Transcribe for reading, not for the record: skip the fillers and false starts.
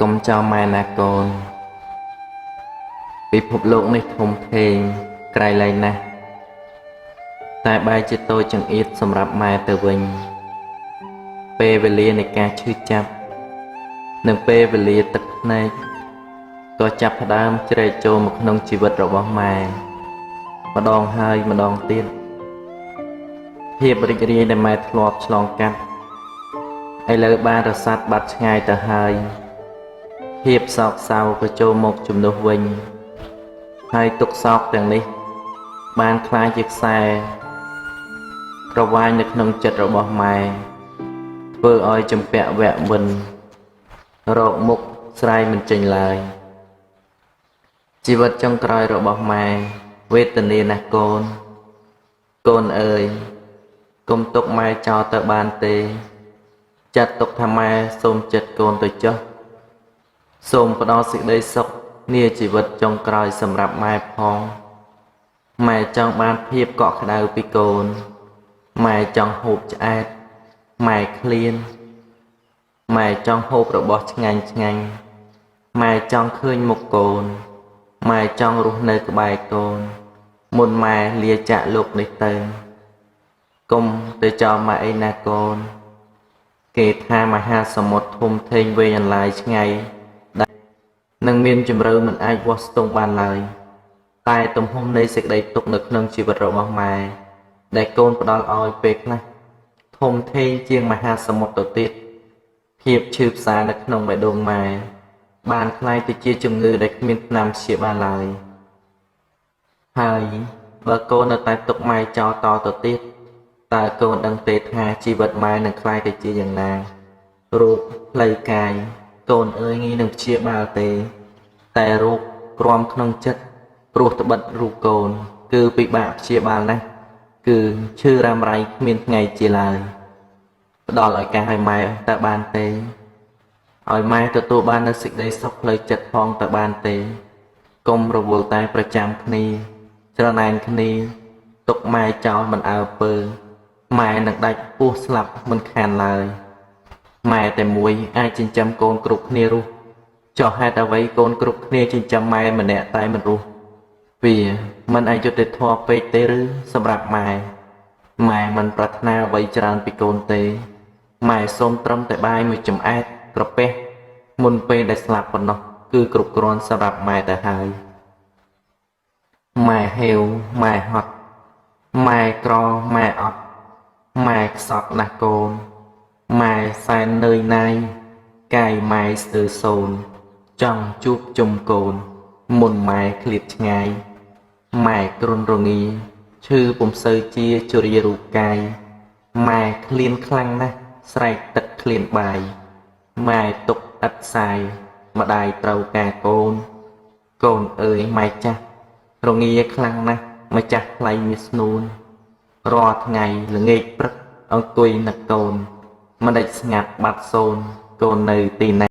កុំចោលម៉ែណាកូនពិភពលោកនេះធំធេងក្រៃលែងណាស់តែបែរជាតូចចង្អៀតសម្រាប់ម៉ែទៅវិញពេលវេលានៃការឈឺចាប់និងពេលវេលាទឹកភ្នែកក៏ចាប់ផ្ដើមជ្រែកចូលមកក្នុងជីវិតរបស់ម៉ែម្ដងហើយម្ដងទៀតភាពរីករាយដែលម៉ែធ្លាប់ឆ្លងកាត់ឥឡូវបានរសាត់បាត់ឆ្ងាយទៅហើយភាពសោកសៅក៏ចូលមកជំនួសវិញហើយទុក្ខសោកទាំងនេះបានคล้ายជាខ្សែក្រវាញនៅក្នុងចិត្តរបស់ម៉ែធ្វើឲ្យចំពាក់វគ្គមិនរកមុខស្រ័យមិនចេញឡើយជីវិតចុងក្រោយរបស់ម៉ែវេទនាណាស់កូនអើយកុំទុកម៉ែចោលទៅបានទេចាត់ទុកថាម៉ែសូមចិត្តកូនទៅចុះសូមផ្ដល់សេចក្តីសុខនាជីវិតចុងក្រោយសម្រាប់ម៉ែផងម៉ែចង់បានភាពកក់ក្ដៅពីកូនម៉ែចង់ហូបឆ្អែតម៉ែឃ្លានម៉ែចង់ហូបរបស់ឆ្ងាញ់ម៉ែចង់ឃើញមុខកូនម៉ែចង់រស់នៅក្បែរកូនមុនម៉ែលាចាកលោកនេះទៅកុំទៅចោលម៉ែអីណាកូនគេថាមហាសមុទ្រធំធេងវែងអន្លាយឆ្ងាយដែលនឹងមានជម្រៅមិនអាចវាស់ស្ទង់បានឡើយតែទំហំនៃសេចក្តីទុក្ខនៅក្នុងជីវិតរបស់ម៉ែដែលកូនផ្ដល់ឲ្យពេលខ្លះធំធេងជាងមហាសមុទ្រទៅទៀតភាពឈឺផ្សានៅក្នុងបេះដូងម៉ែបានคล้ายទៅជាជំងឺដែលគ្មានថ្នាំព្យាបាលឡើយហើយបើកូននៅតែទុកម៉ែចោលតទៅទៀតតើកូនដឹងទេថាជីវិតម៉ែនឹងคล้ายទៅជាយ៉ាងណារោគផ្លូវកាយកូនអើយងាយនឹងព្យាបាលទេតែរោគគ្រាំក្នុងចិត្តព្រោះត្បិតរូបកូនគឺពិបាកព្យាបាលណាស់គឺឈឺរ៉ាំរ៉ៃគ្មានថ្ងៃជាឡើយផ្ដល់ឱកាសឲ្យម៉ែតើបានទេឲ្យម៉ែទទួលបាននូវសេចក្តីសុខផ្លូវចិត្តផងតើបានទេកុំរវល់តែប្រចាំគ្នាច្រណែនគ្នាទុកម៉ែចោលមិនអើពើម៉ែនឹងដាច់ពោះស្លាប់មិនខានឡើយម៉ែតែមួយអាចចិញ្ចឹមកូនគ្រប់គ្នារស់ចុះហេតុអ្វីកូនគ្រប់គ្នាចិញ្ចឹមម៉ែម្នាក់តែមិនរស់វាមិនអយុត្តិធម៌ពេកទេឬសម្រាប់ម៉ែមិនប្រាថ្នាអ្វីច្រើនពីកូនទេម៉ែសូមត្រឹមតែបាយមួយចំអែតក្រពះមុនពេលដែលស្លាប់ប៉ុណ្ណោះគឺគ្រប់គ្រាន់សម្រាប់ម៉ែទៅហើយម៉ែហេវម៉ែហត់ម៉ែក្រម៉ែអត់ម៉ែខ្សត់ណាស់កូនម៉ែសែននឿយណាយកាយម៉ែស្ទើរសូន្យចង់ជួបជុំកូនមុនម៉ែឃ្លាតឆ្ងាយម៉ែគ្រុនរងាឈឺពុំសូវជាជរារូបកាយម៉ែឃ្លានខ្លាំងណាស់ស្រែកទឹកឃ្លានបាយម៉ែទុកឥតសាយម្ដាយត្រូវការកូនអើយម៉ែចាស់រងាខ្លាំងណាស់ម្ចាស់ថ្លៃមានស្នួនរាល់ថ្ងៃល្ងាចព្រឹកអង្គុយនឹកកូនមិនដេចស្ងាត់បាត់សូនកូននៅទីណា